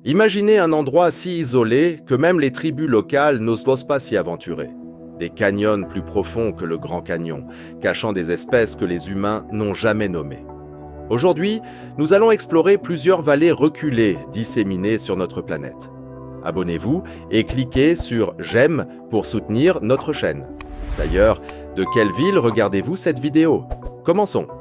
Imaginez un endroit si isolé que même les tribus locales n'osent pas s'y aventurer. Des canyons plus profonds que le Grand Canyon, cachant des espèces que les humains n'ont jamais nommées. Aujourd'hui, nous allons explorer plusieurs vallées reculées disséminées sur notre planète. Abonnez-vous et cliquez sur « J'aime » pour soutenir notre chaîne. D'ailleurs, de quelle ville regardez-vous cette vidéo? Commençons. «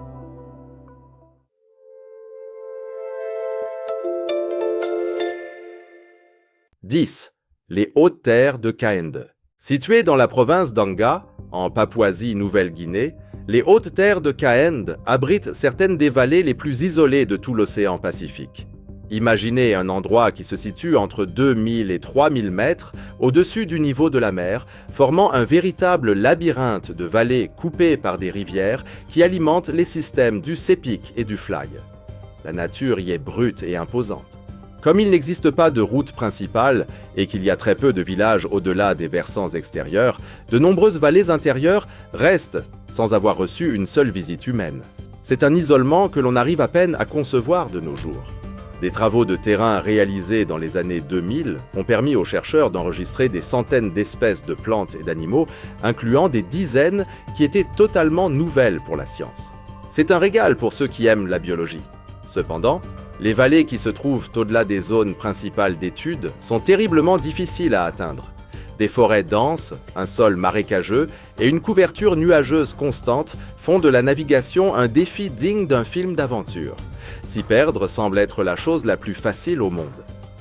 10. Les hautes terres de Kaende. Situées dans la province d'Anga, en Papouasie-Nouvelle-Guinée, les hautes terres de Kaende abritent certaines des vallées les plus isolées de tout l'océan Pacifique. Imaginez un endroit qui se situe entre 2000 et 3000 mètres au-dessus du niveau de la mer, formant un véritable labyrinthe de vallées coupées par des rivières qui alimentent les systèmes du Sepik et du Fly. La nature y est brute et imposante. Comme il n'existe pas de route principale et qu'il y a très peu de villages au-delà des versants extérieurs, de nombreuses vallées intérieures restent sans avoir reçu une seule visite humaine. C'est un isolement que l'on arrive à peine à concevoir de nos jours. Des travaux de terrain réalisés dans les années 2000 ont permis aux chercheurs d'enregistrer des centaines d'espèces de plantes et d'animaux, incluant des dizaines qui étaient totalement nouvelles pour la science. C'est un régal pour ceux qui aiment la biologie. Cependant, les vallées qui se trouvent au-delà des zones principales d'études sont terriblement difficiles à atteindre. Des forêts denses, un sol marécageux et une couverture nuageuse constante font de la navigation un défi digne d'un film d'aventure. S'y perdre semble être la chose la plus facile au monde.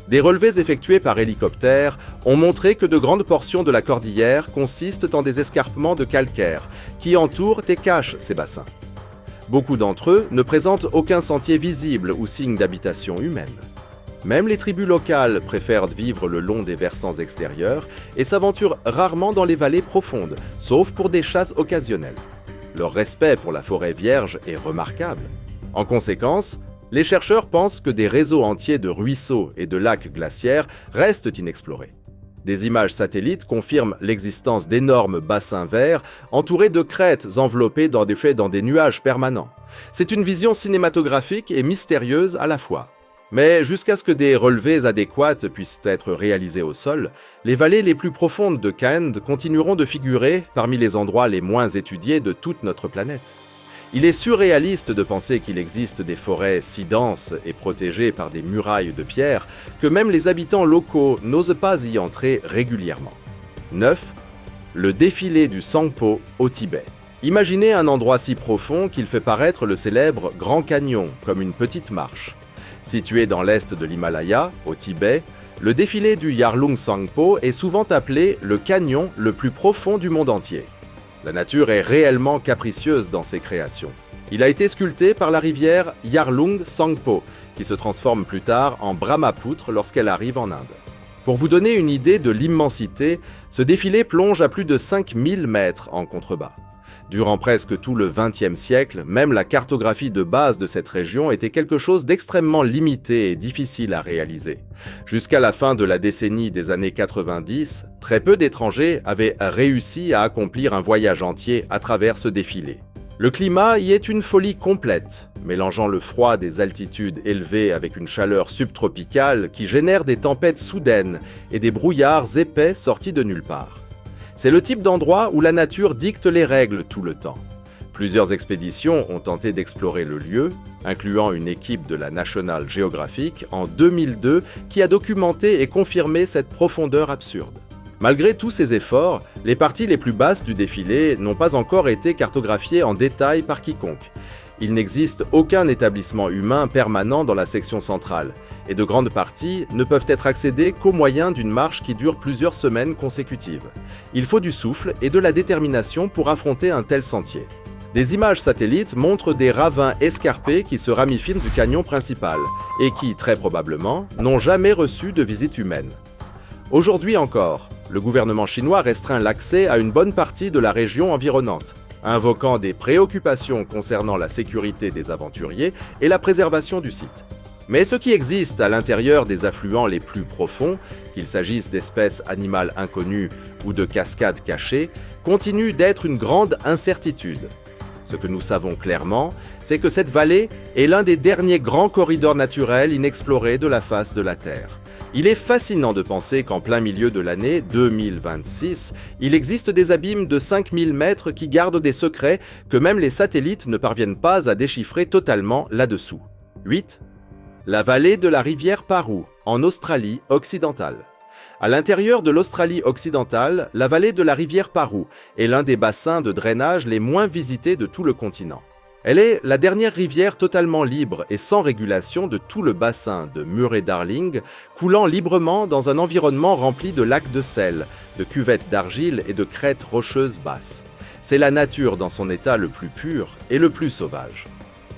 Des relevés effectués par hélicoptère ont montré que de grandes portions de la cordillère consistent en des escarpements de calcaire qui entourent et cachent ces bassins. Beaucoup d'entre eux ne présentent aucun sentier visible ou signe d'habitation humaine. Même les tribus locales préfèrent vivre le long des versants extérieurs et s'aventurent rarement dans les vallées profondes, sauf pour des chasses occasionnelles. Leur respect pour la forêt vierge est remarquable. En conséquence, les chercheurs pensent que des réseaux entiers de ruisseaux et de lacs glaciaires restent inexplorés. Des images satellites confirment l'existence d'énormes bassins verts entourés de crêtes enveloppées dans des nuages permanents. C'est une vision cinématographique et mystérieuse à la fois. Mais jusqu'à ce que des relevés adéquates puissent être réalisés au sol, les vallées les plus profondes de Kaende continueront de figurer parmi les endroits les moins étudiés de toute notre planète. Il est surréaliste de penser qu'il existe des forêts si denses et protégées par des murailles de pierre que même les habitants locaux n'osent pas y entrer régulièrement. 9. Le défilé du Sangpo au Tibet. Imaginez un endroit si profond qu'il fait paraître le célèbre Grand Canyon comme une petite marche. Situé dans l'est de l'Himalaya, au Tibet, le défilé du Yarlung Sangpo est souvent appelé le canyon le plus profond du monde entier. La nature est réellement capricieuse dans ses créations. Il a été sculpté par la rivière Yarlung Sangpo, qui se transforme plus tard en Brahmapoutre lorsqu'elle arrive en Inde. Pour vous donner une idée de l'immensité, ce défilé plonge à plus de 5000 mètres en contrebas. Durant presque tout le XXe siècle, même la cartographie de base de cette région était quelque chose d'extrêmement limité et difficile à réaliser. Jusqu'à la fin de la décennie des années 90, très peu d'étrangers avaient réussi à accomplir un voyage entier à travers ce défilé. Le climat y est une folie complète, mélangeant le froid des altitudes élevées avec une chaleur subtropicale qui génère des tempêtes soudaines et des brouillards épais sortis de nulle part. C'est le type d'endroit où la nature dicte les règles tout le temps. Plusieurs expéditions ont tenté d'explorer le lieu, incluant une équipe de la National Geographic en 2002 qui a documenté et confirmé cette profondeur absurde. Malgré tous ces efforts, les parties les plus basses du défilé n'ont pas encore été cartographiées en détail par quiconque. Il n'existe aucun établissement humain permanent dans la section centrale, et de grandes parties ne peuvent être accédées qu'au moyen d'une marche qui dure plusieurs semaines consécutives. Il faut du souffle et de la détermination pour affronter un tel sentier. Des images satellites montrent des ravins escarpés qui se ramifient du canyon principal, et qui, très probablement, n'ont jamais reçu de visite humaine. Aujourd'hui encore, le gouvernement chinois restreint l'accès à une bonne partie de la région environnante, invoquant des préoccupations concernant la sécurité des aventuriers et la préservation du site. Mais ce qui existe à l'intérieur des affluents les plus profonds, qu'il s'agisse d'espèces animales inconnues ou de cascades cachées, continue d'être une grande incertitude. Ce que nous savons clairement, c'est que cette vallée est l'un des derniers grands corridors naturels inexplorés de la face de la Terre. Il est fascinant de penser qu'en plein milieu de l'année 2026, il existe des abîmes de 5000 mètres qui gardent des secrets que même les satellites ne parviennent pas à déchiffrer totalement là-dessous. 8. La vallée de la rivière Paroo, en Australie occidentale. À l'intérieur de l'Australie occidentale, la vallée de la rivière Paroo est l'un des bassins de drainage les moins visités de tout le continent. Elle est la dernière rivière totalement libre et sans régulation de tout le bassin de Murray-Darling, coulant librement dans un environnement rempli de lacs de sel, de cuvettes d'argile et de crêtes rocheuses basses. C'est la nature dans son état le plus pur et le plus sauvage.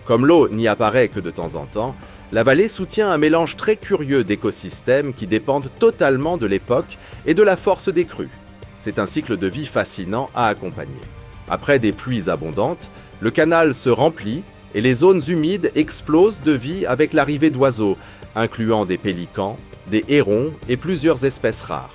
Comme l'eau n'y apparaît que de temps en temps, la vallée soutient un mélange très curieux d'écosystèmes qui dépendent totalement de l'époque et de la force des crues. C'est un cycle de vie fascinant à accompagner. Après des pluies abondantes, le canal se remplit et les zones humides explosent de vie avec l'arrivée d'oiseaux, incluant des pélicans, des hérons et plusieurs espèces rares.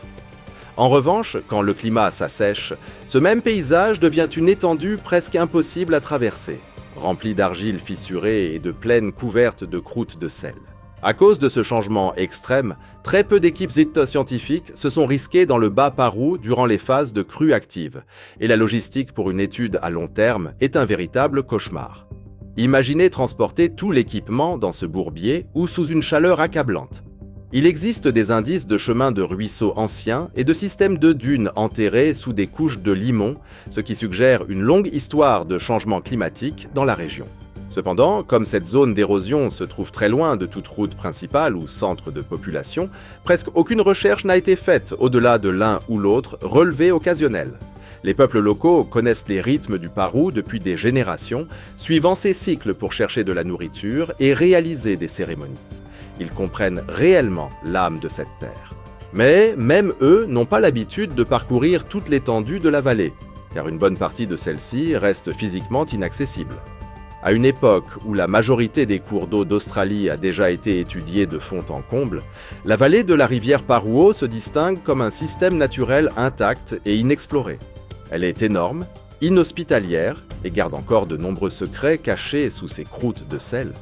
En revanche, quand le climat s'assèche, ce même paysage devient une étendue presque impossible à traverser, remplie d'argile fissurée et de plaines couvertes de croûtes de sel. À cause de ce changement extrême, très peu d'équipes scientifiques se sont risquées dans le bas Paroo durant les phases de crue active, et la logistique pour une étude à long terme est un véritable cauchemar. Imaginez transporter tout l'équipement dans ce bourbier ou sous une chaleur accablante. Il existe des indices de chemins de ruisseaux anciens et de systèmes de dunes enterrés sous des couches de limon, ce qui suggère une longue histoire de changement climatique dans la région. Cependant, comme cette zone d'érosion se trouve très loin de toute route principale ou centre de population, presque aucune recherche n'a été faite au-delà de l'un ou l'autre relevé occasionnel. Les peuples locaux connaissent les rythmes du Paroo depuis des générations, suivant ces cycles pour chercher de la nourriture et réaliser des cérémonies. Ils comprennent réellement l'âme de cette terre. Mais même eux n'ont pas l'habitude de parcourir toute l'étendue de la vallée, car une bonne partie de celle-ci reste physiquement inaccessible. À une époque où la majorité des cours d'eau d'Australie a déjà été étudiée de fond en comble, la vallée de la rivière Paroo se distingue comme un système naturel intact et inexploré. Elle est énorme, inhospitalière et garde encore de nombreux secrets cachés sous ses croûtes de sel.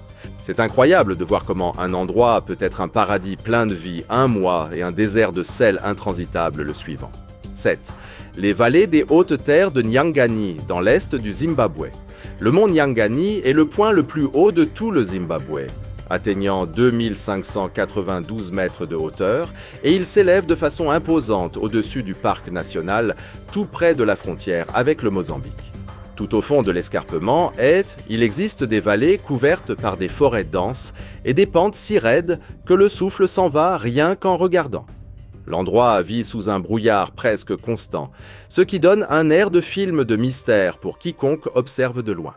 C'est incroyable de voir comment un endroit peut être un paradis plein de vie un mois et un désert de sel intransitable le suivant. 7. Les vallées des hautes terres de Nyangani, dans l'est du Zimbabwe. Le mont Nyangani est le point le plus haut de tout le Zimbabwe, atteignant 2592 mètres de hauteur, et il s'élève de façon imposante au-dessus du parc national, tout près de la frontière avec le Mozambique. Tout au fond de l'escarpement il existe des vallées couvertes par des forêts denses et des pentes si raides que le souffle s'en va rien qu'en regardant. L'endroit vit sous un brouillard presque constant, ce qui donne un air de film de mystère pour quiconque observe de loin.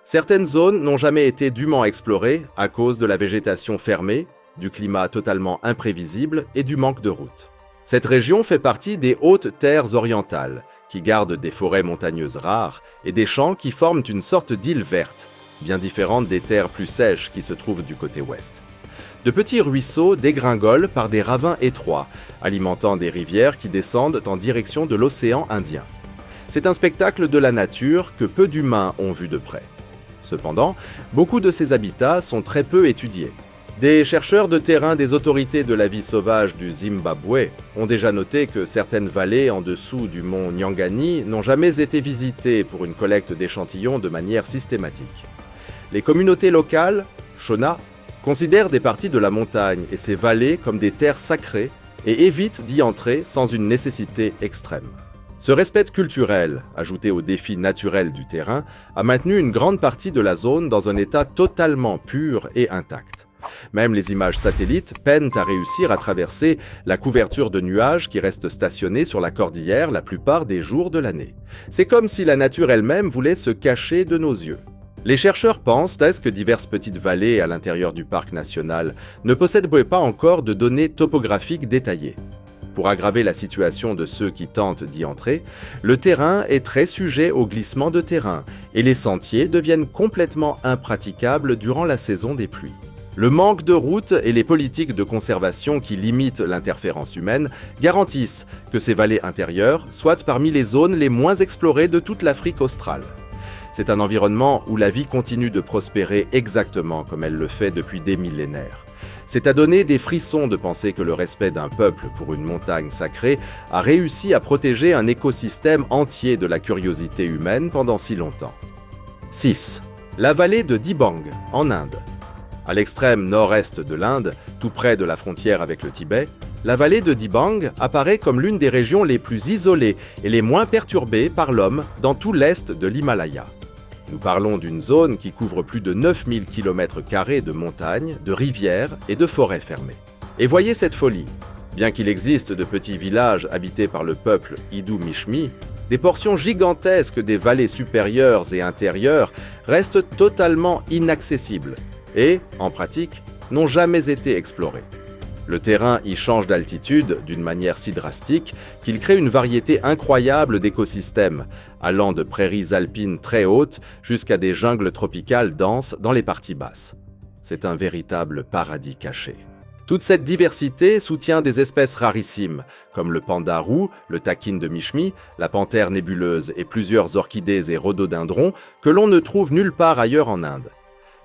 Certaines zones n'ont jamais été dûment explorées à cause de la végétation fermée, du climat totalement imprévisible et du manque de routes. Cette région fait partie des hautes terres orientales, qui gardent des forêts montagneuses rares et des champs qui forment une sorte d'île verte, bien différente des terres plus sèches qui se trouvent du côté ouest. De petits ruisseaux dégringolent par des ravins étroits, alimentant des rivières qui descendent en direction de l'océan Indien. C'est un spectacle de la nature que peu d'humains ont vu de près. Cependant, beaucoup de ces habitats sont très peu étudiés. Des chercheurs de terrain des autorités de la vie sauvage du Zimbabwe ont déjà noté que certaines vallées en dessous du mont Nyangani n'ont jamais été visitées pour une collecte d'échantillons de manière systématique. Les communautés locales, Shona, considèrent des parties de la montagne et ses vallées comme des terres sacrées et évitent d'y entrer sans une nécessité extrême. Ce respect culturel, ajouté aux défis naturels du terrain, a maintenu une grande partie de la zone dans un état totalement pur et intact. Même les images satellites peinent à réussir à traverser la couverture de nuages qui reste stationnée sur la cordillère la plupart des jours de l'année. C'est comme si la nature elle-même voulait se cacher de nos yeux. Les chercheurs pensent que diverses petites vallées à l'intérieur du parc national ne possèdent pas encore de données topographiques détaillées. Pour aggraver la situation de ceux qui tentent d'y entrer, le terrain est très sujet au glissement de terrain et les sentiers deviennent complètement impraticables durant la saison des pluies. Le manque de routes et les politiques de conservation qui limitent l'interférence humaine garantissent que ces vallées intérieures soient parmi les zones les moins explorées de toute l'Afrique australe. C'est un environnement où la vie continue de prospérer exactement comme elle le fait depuis des millénaires. C'est à donner des frissons de penser que le respect d'un peuple pour une montagne sacrée a réussi à protéger un écosystème entier de la curiosité humaine pendant si longtemps. 6. La vallée de Dibang, en Inde. À l'extrême nord-est de l'Inde, tout près de la frontière avec le Tibet, la vallée de Dibang apparaît comme l'une des régions les plus isolées et les moins perturbées par l'homme dans tout l'est de l'Himalaya. Nous parlons d'une zone qui couvre plus de 9000 km² de montagnes, de rivières et de forêts fermées. Et voyez cette folie. Bien qu'il existe de petits villages habités par le peuple Idu-Mishmi, des portions gigantesques des vallées supérieures et intérieures restent totalement inaccessibles et, en pratique, n'ont jamais été explorées. Le terrain y change d'altitude d'une manière si drastique qu'il crée une variété incroyable d'écosystèmes, allant de prairies alpines très hautes jusqu'à des jungles tropicales denses dans les parties basses. C'est un véritable paradis caché. Toute cette diversité soutient des espèces rarissimes, comme le panda roux, le takin de Mishmi, la panthère nébuleuse et plusieurs orchidées et rhododendrons que l'on ne trouve nulle part ailleurs en Inde.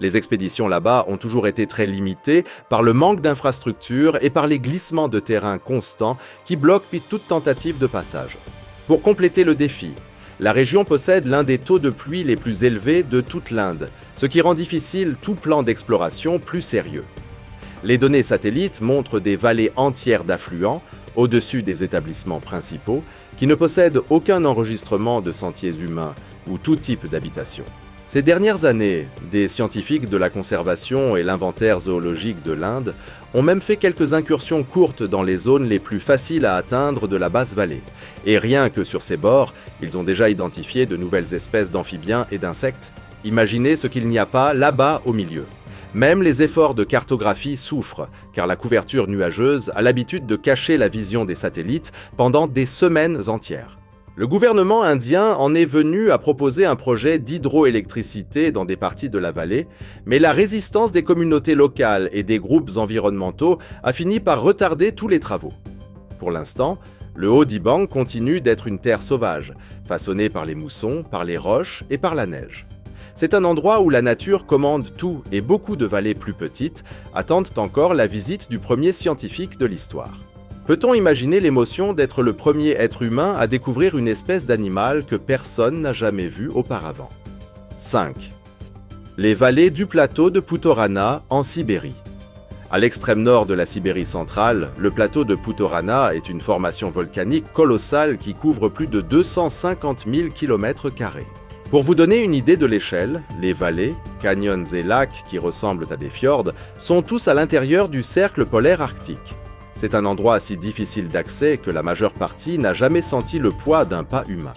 Les expéditions là-bas ont toujours été très limitées par le manque d'infrastructures et par les glissements de terrain constants qui bloquent toute tentative de passage. Pour compléter le défi, la région possède l'un des taux de pluie les plus élevés de toute l'Inde, ce qui rend difficile tout plan d'exploration plus sérieux. Les données satellites montrent des vallées entières d'affluents, au-dessus des établissements principaux, qui ne possèdent aucun enregistrement de sentiers humains ou tout type d'habitation. Ces dernières années, des scientifiques de la conservation et l'inventaire zoologique de l'Inde ont même fait quelques incursions courtes dans les zones les plus faciles à atteindre de la basse vallée. Et rien que sur ces bords, ils ont déjà identifié de nouvelles espèces d'amphibiens et d'insectes. Imaginez ce qu'il n'y a pas là-bas au milieu. Même les efforts de cartographie souffrent, car la couverture nuageuse a l'habitude de cacher la vision des satellites pendant des semaines entières. Le gouvernement indien en est venu à proposer un projet d'hydroélectricité dans des parties de la vallée, mais la résistance des communautés locales et des groupes environnementaux a fini par retarder tous les travaux. Pour l'instant, le Haut-Dibang continue d'être une terre sauvage, façonnée par les moussons, par les roches et par la neige. C'est un endroit où la nature commande tout et beaucoup de vallées plus petites attendent encore la visite du premier scientifique de l'histoire. Peut-on imaginer l'émotion d'être le premier être humain à découvrir une espèce d'animal que personne n'a jamais vu auparavant? 5. Les vallées du plateau de Poutorana en Sibérie. À l'extrême nord de la Sibérie centrale, le plateau de Poutorana est une formation volcanique colossale qui couvre plus de 250 000 km². Pour vous donner une idée de l'échelle, les vallées, canyons et lacs qui ressemblent à des fjords sont tous à l'intérieur du cercle polaire arctique. C'est un endroit si difficile d'accès que la majeure partie n'a jamais senti le poids d'un pas humain.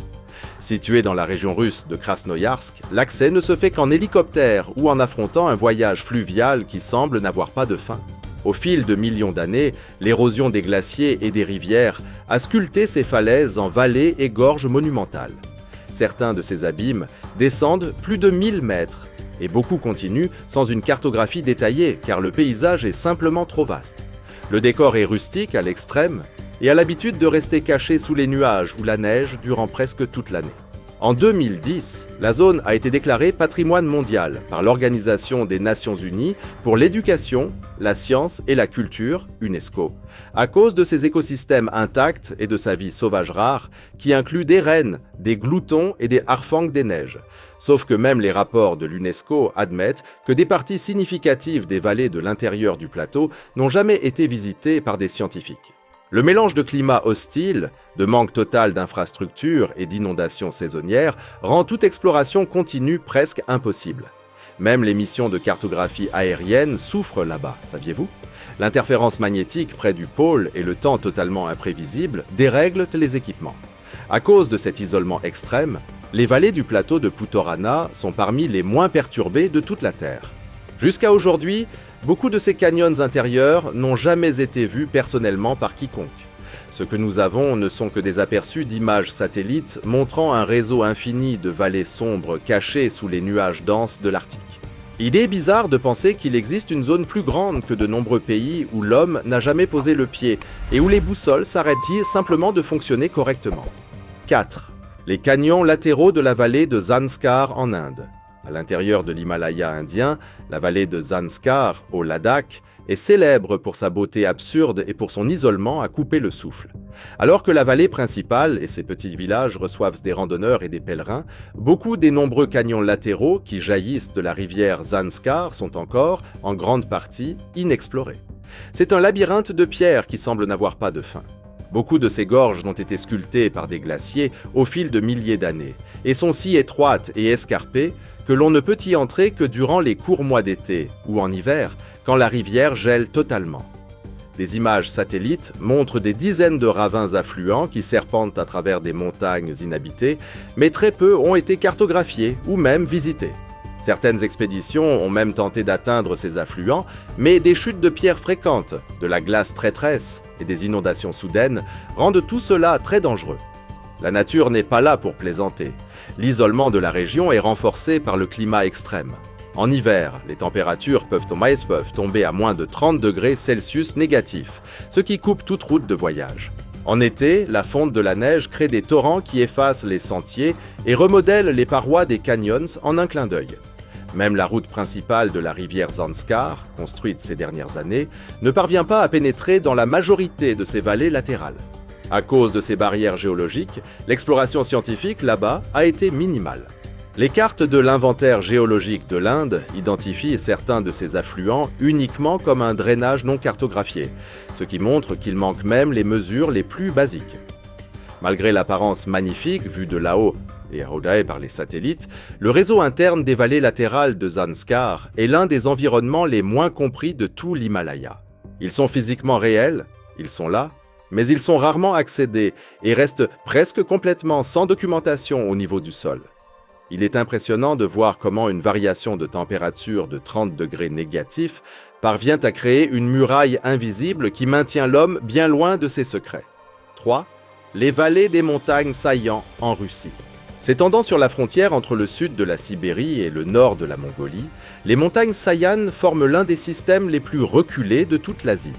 Situé dans la région russe de Krasnoïarsk, l'accès ne se fait qu'en hélicoptère ou en affrontant un voyage fluvial qui semble n'avoir pas de fin. Au fil de millions d'années, l'érosion des glaciers et des rivières a sculpté ces falaises en vallées et gorges monumentales. Certains de ces abîmes descendent plus de 1000 mètres, et beaucoup continuent sans une cartographie détaillée car le paysage est simplement trop vaste. Le décor est rustique à l'extrême et a l'habitude de rester caché sous les nuages ou la neige durant presque toute l'année. En 2010, la zone a été déclarée patrimoine mondial par l'Organisation des Nations Unies pour l'éducation, la science et la culture, UNESCO, à cause de ses écosystèmes intacts et de sa vie sauvage rare qui inclut des rennes, des gloutons et des harfangs des neiges. Sauf que même les rapports de l'UNESCO admettent que des parties significatives des vallées de l'intérieur du plateau n'ont jamais été visitées par des scientifiques. Le mélange de climat hostile, de manque total d'infrastructures et d'inondations saisonnières rend toute exploration continue presque impossible. Même les missions de cartographie aérienne souffrent là-bas, saviez-vous? L'interférence magnétique près du pôle et le temps totalement imprévisible dérèglent les équipements. À cause de cet isolement extrême, les vallées du plateau de Poutorana sont parmi les moins perturbées de toute la Terre. Jusqu'à aujourd'hui, beaucoup de ces canyons intérieurs n'ont jamais été vus personnellement par quiconque. Ce que nous avons ne sont que des aperçus d'images satellites montrant un réseau infini de vallées sombres cachées sous les nuages denses de l'Arctique. Il est bizarre de penser qu'il existe une zone plus grande que de nombreux pays où l'homme n'a jamais posé le pied et où les boussoles s'arrêtent simplement de fonctionner correctement. 4. Les canyons latéraux de la vallée de Zanskar en Inde. À l'intérieur de l'Himalaya indien, la vallée de Zanskar, au Ladakh, est célèbre pour sa beauté absurde et pour son isolement à couper le souffle. Alors que la vallée principale et ses petits villages reçoivent des randonneurs et des pèlerins, beaucoup des nombreux canyons latéraux qui jaillissent de la rivière Zanskar sont encore, en grande partie, inexplorés. C'est un labyrinthe de pierres qui semble n'avoir pas de fin. Beaucoup de ces gorges ont été sculptées par des glaciers au fil de milliers d'années et sont si étroites et escarpées que l'on ne peut y entrer que durant les courts mois d'été ou en hiver, quand la rivière gèle totalement. Des images satellites montrent des dizaines de ravins affluents qui serpentent à travers des montagnes inhabitées, mais très peu ont été cartographiés ou même visités. Certaines expéditions ont même tenté d'atteindre ces affluents, mais des chutes de pierres fréquentes, de la glace traîtresse et des inondations soudaines rendent tout cela très dangereux. La nature n'est pas là pour plaisanter. L'isolement de la région est renforcé par le climat extrême. En hiver, les températures peuvent tomber à moins de 30 degrés Celsius négatifs, ce qui coupe toute route de voyage. En été, la fonte de la neige crée des torrents qui effacent les sentiers et remodèlent les parois des canyons en un clin d'œil. Même la route principale de la rivière Zanskar, construite ces dernières années, ne parvient pas à pénétrer dans la majorité de ces vallées latérales. À cause de ces barrières géologiques, l'exploration scientifique là-bas a été minimale. Les cartes de l'inventaire géologique de l'Inde identifient certains de ces affluents uniquement comme un drainage non cartographié, ce qui montre qu'il manque même les mesures les plus basiques. Malgré l'apparence magnifique vue de là-haut et à Uday par les satellites, le réseau interne des vallées latérales de Zanskar est l'un des environnements les moins compris de tout l'Himalaya. Ils sont physiquement réels, ils sont là, mais ils sont rarement accédés et restent presque complètement sans documentation au niveau du sol. Il est impressionnant de voir comment une variation de température de 30 degrés négatifs parvient à créer une muraille invisible qui maintient l'homme bien loin de ses secrets. 3. Les vallées des montagnes Sayan en Russie. S'étendant sur la frontière entre le sud de la Sibérie et le nord de la Mongolie, les montagnes Sayan forment l'un des systèmes les plus reculés de toute l'Asie.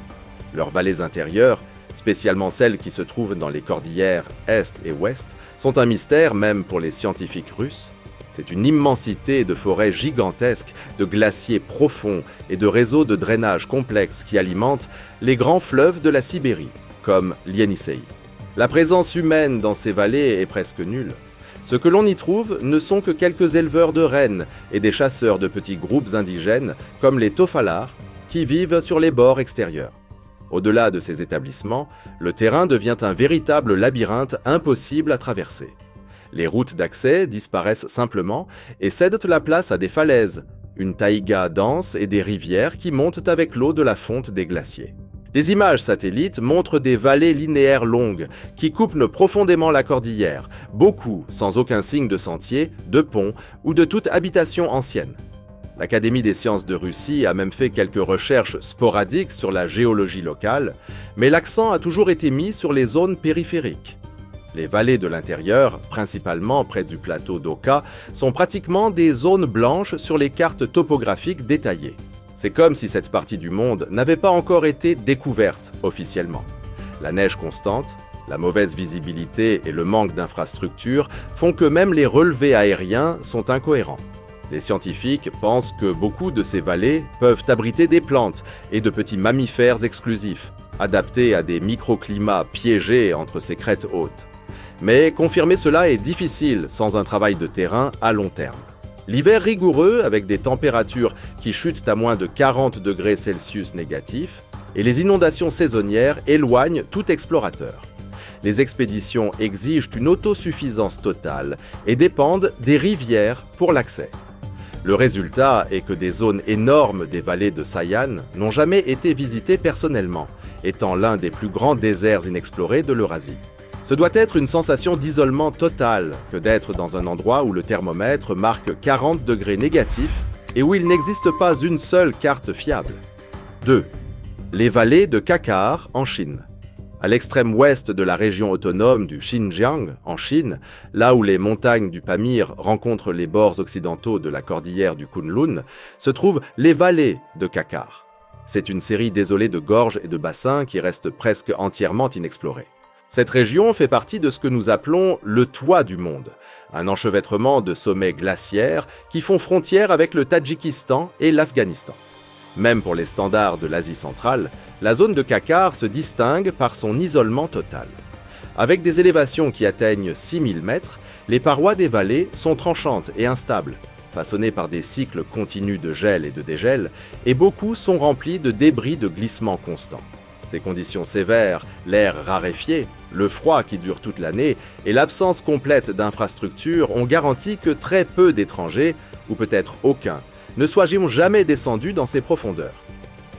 Leurs vallées intérieures, spécialement celles qui se trouvent dans les cordillères Est et Ouest, sont un mystère même pour les scientifiques russes. C'est une immensité de forêts gigantesques, de glaciers profonds et de réseaux de drainage complexes qui alimentent les grands fleuves de la Sibérie, comme l'Ienisseï. La présence humaine dans ces vallées est presque nulle. Ce que l'on y trouve ne sont que quelques éleveurs de rennes et des chasseurs de petits groupes indigènes, comme les Tofalars, qui vivent sur les bords extérieurs. Au-delà de ces établissements, le terrain devient un véritable labyrinthe impossible à traverser. Les routes d'accès disparaissent simplement et cèdent la place à des falaises, une taïga dense et des rivières qui montent avec l'eau de la fonte des glaciers. Des images satellites montrent des vallées linéaires longues qui coupent profondément la cordillère, beaucoup sans aucun signe de sentier, de pont ou de toute habitation ancienne. L'Académie des sciences de Russie a même fait quelques recherches sporadiques sur la géologie locale, mais l'accent a toujours été mis sur les zones périphériques. Les vallées de l'intérieur, principalement près du plateau d'Oka, sont pratiquement des zones blanches sur les cartes topographiques détaillées. C'est comme si cette partie du monde n'avait pas encore été découverte officiellement. La neige constante, la mauvaise visibilité et le manque d'infrastructures font que même les relevés aériens sont incohérents. Les scientifiques pensent que beaucoup de ces vallées peuvent abriter des plantes et de petits mammifères exclusifs, adaptés à des microclimats piégés entre ces crêtes hautes. Mais confirmer cela est difficile sans un travail de terrain à long terme. L'hiver rigoureux, avec des températures qui chutent à moins de 40 degrés Celsius négatifs, et les inondations saisonnières éloignent tout explorateur. Les expéditions exigent une autosuffisance totale et dépendent des rivières pour l'accès. Le résultat est que des zones énormes des vallées de Sayan n'ont jamais été visitées personnellement, étant l'un des plus grands déserts inexplorés de l'Eurasie. Ce doit être une sensation d'isolement total que d'être dans un endroit où le thermomètre marque 40 degrés négatifs et où il n'existe pas une seule carte fiable. 2. Les vallées de Kakar en Chine. À l'extrême ouest de la région autonome du Xinjiang, en Chine, là où les montagnes du Pamir rencontrent les bords occidentaux de la cordillère du Kunlun, se trouvent les vallées de Kakar. C'est une série désolée de gorges et de bassins qui restent presque entièrement inexplorés. Cette région fait partie de ce que nous appelons le toit du monde, un enchevêtrement de sommets glaciaires qui font frontière avec le Tadjikistan et l'Afghanistan. Même pour les standards de l'Asie centrale, la zone de Kakar se distingue par son isolement total. Avec des élévations qui atteignent 6000 mètres, les parois des vallées sont tranchantes et instables, façonnées par des cycles continus de gel et de dégel, et beaucoup sont remplis de débris de glissement constant. Ces conditions sévères, l'air raréfié, le froid qui dure toute l'année et l'absence complète d'infrastructures ont garanti que très peu d'étrangers, ou peut-être aucun, ne soient jamais descendus dans ces profondeurs.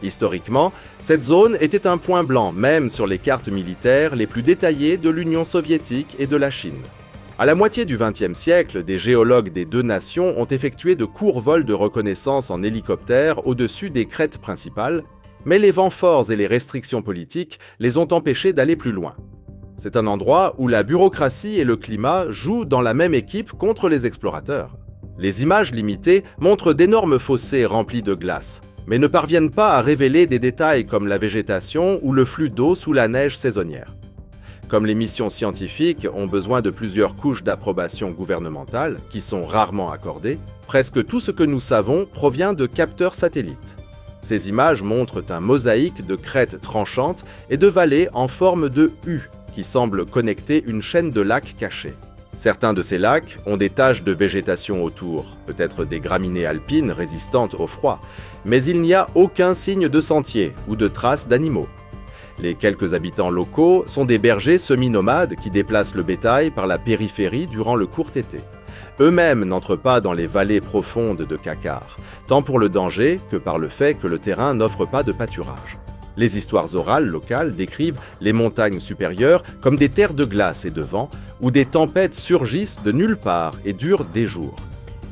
Historiquement, cette zone était un point blanc même sur les cartes militaires les plus détaillées de l'Union soviétique et de la Chine. À la moitié du XXe siècle, des géologues des deux nations ont effectué de courts vols de reconnaissance en hélicoptère au-dessus des crêtes principales, mais les vents forts et les restrictions politiques les ont empêchés d'aller plus loin. C'est un endroit où la bureaucratie et le climat jouent dans la même équipe contre les explorateurs. Les images limitées montrent d'énormes fossés remplis de glace, mais ne parviennent pas à révéler des détails comme la végétation ou le flux d'eau sous la neige saisonnière. Comme les missions scientifiques ont besoin de plusieurs couches d'approbation gouvernementale, qui sont rarement accordées, presque tout ce que nous savons provient de capteurs satellites. Ces images montrent un mosaïque de crêtes tranchantes et de vallées en forme de U, qui semblent connecter une chaîne de lacs cachés. Certains de ces lacs ont des taches de végétation autour, peut-être des graminées alpines résistantes au froid, mais il n'y a aucun signe de sentier ou de traces d'animaux. Les quelques habitants locaux sont des bergers semi-nomades qui déplacent le bétail par la périphérie durant le court été. Eux-mêmes n'entrent pas dans les vallées profondes de Kakar, tant pour le danger que par le fait que le terrain n'offre pas de pâturage. Les histoires orales locales décrivent les montagnes supérieures comme des terres de glace et de vent, où des tempêtes surgissent de nulle part et durent des jours.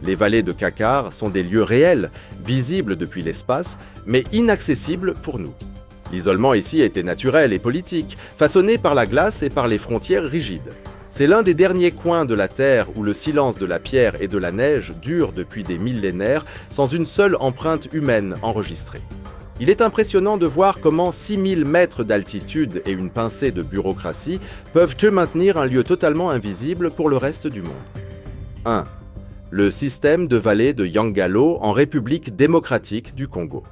Les vallées de Kakar sont des lieux réels, visibles depuis l'espace, mais inaccessibles pour nous. L'isolement ici était naturel et politique, façonné par la glace et par les frontières rigides. C'est l'un des derniers coins de la Terre où le silence de la pierre et de la neige dure depuis des millénaires sans une seule empreinte humaine enregistrée. Il est impressionnant de voir comment 6000 mètres d'altitude et une pincée de bureaucratie peuvent maintenir un lieu totalement invisible pour le reste du monde. 1. Le système de vallée de Yangalo en République démocratique du Congo.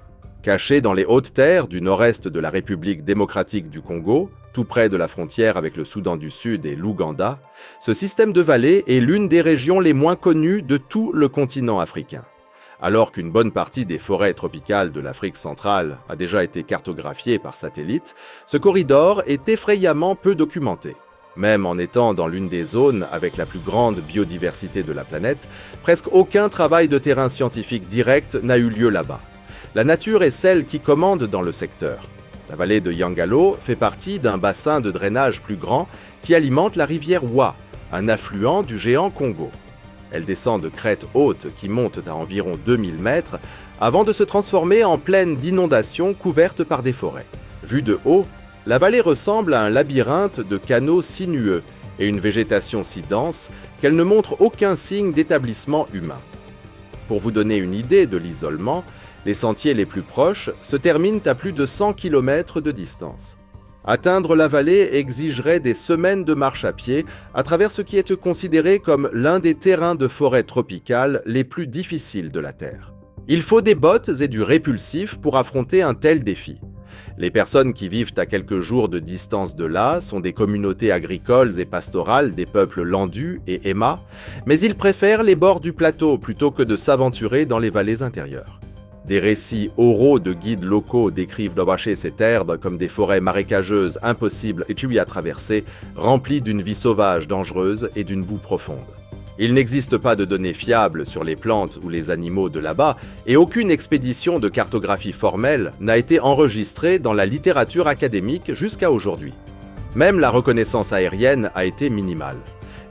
Caché dans les hautes terres du nord-est de la République démocratique du Congo, tout près de la frontière avec le Soudan du Sud et l'Ouganda, ce système de vallée est l'une des régions les moins connues de tout le continent africain. Alors qu'une bonne partie des forêts tropicales de l'Afrique centrale a déjà été cartographiée par satellite, ce corridor est effrayamment peu documenté. Même en étant dans l'une des zones avec la plus grande biodiversité de la planète, presque aucun travail de terrain scientifique direct n'a eu lieu là-bas. La nature est celle qui commande dans le secteur. La vallée de Yangalo fait partie d'un bassin de drainage plus grand qui alimente la rivière Wa, un affluent du géant Congo. Elle descend de crêtes hautes qui montent à environ 2000 mètres avant de se transformer en plaine d'inondations couvertes par des forêts. Vue de haut, la vallée ressemble à un labyrinthe de canaux sinueux et une végétation si dense qu'elle ne montre aucun signe d'établissement humain. Pour vous donner une idée de l'isolement, les sentiers les plus proches se terminent à plus de 100 km de distance. Atteindre la vallée exigerait des semaines de marche à pied à travers ce qui est considéré comme l'un des terrains de forêt tropicale les plus difficiles de la Terre. Il faut des bottes et du répulsif pour affronter un tel défi. Les personnes qui vivent à quelques jours de distance de là sont des communautés agricoles et pastorales des peuples Lendu et Emma, mais ils préfèrent les bords du plateau plutôt que de s'aventurer dans les vallées intérieures. Des récits oraux de guides locaux décrivent Lobaché cette herbe comme des forêts marécageuses impossibles à traverser, remplies d'une vie sauvage dangereuse et d'une boue profonde. Il n'existe pas de données fiables sur les plantes ou les animaux de là-bas, et aucune expédition de cartographie formelle n'a été enregistrée dans la littérature académique jusqu'à aujourd'hui. Même la reconnaissance aérienne a été minimale.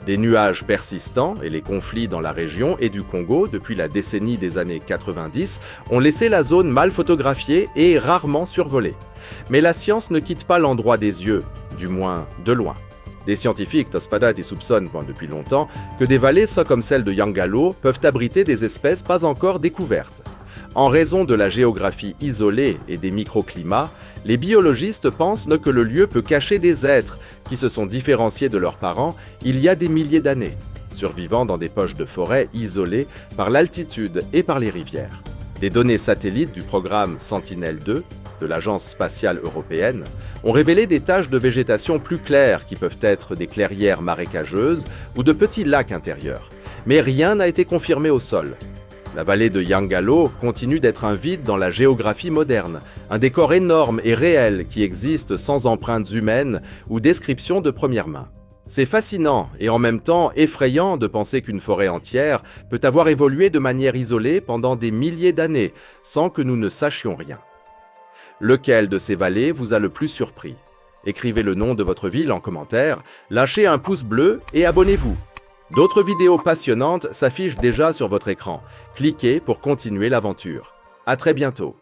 Des nuages persistants et les conflits dans la région et du Congo depuis la décennie des années 90 ont laissé la zone mal photographiée et rarement survolée. Mais la science ne quitte pas l'endroit des yeux, du moins de loin. Les scientifiques Tospadat soupçonnent depuis longtemps que des vallées comme celle de Yangalo peuvent abriter des espèces pas encore découvertes. En raison de la géographie isolée et des microclimats, les biologistes pensent que le lieu peut cacher des êtres qui se sont différenciés de leurs parents il y a des milliers d'années, survivant dans des poches de forêt isolées par l'altitude et par les rivières. Des données satellites du programme Sentinelle-2 de l'Agence spatiale européenne ont révélé des taches de végétation plus claires qui peuvent être des clairières marécageuses ou de petits lacs intérieurs. Mais rien n'a été confirmé au sol. La vallée de Yangalo continue d'être un vide dans la géographie moderne, un décor énorme et réel qui existe sans empreintes humaines ou descriptions de première main. C'est fascinant et en même temps effrayant de penser qu'une forêt entière peut avoir évolué de manière isolée pendant des milliers d'années sans que nous ne sachions rien. Lequel de ces vallées vous a le plus surpris? Écrivez le nom de votre ville en commentaire, lâchez un pouce bleu et abonnez-vous. D'autres vidéos passionnantes s'affichent déjà sur votre écran. Cliquez pour continuer l'aventure. À très bientôt.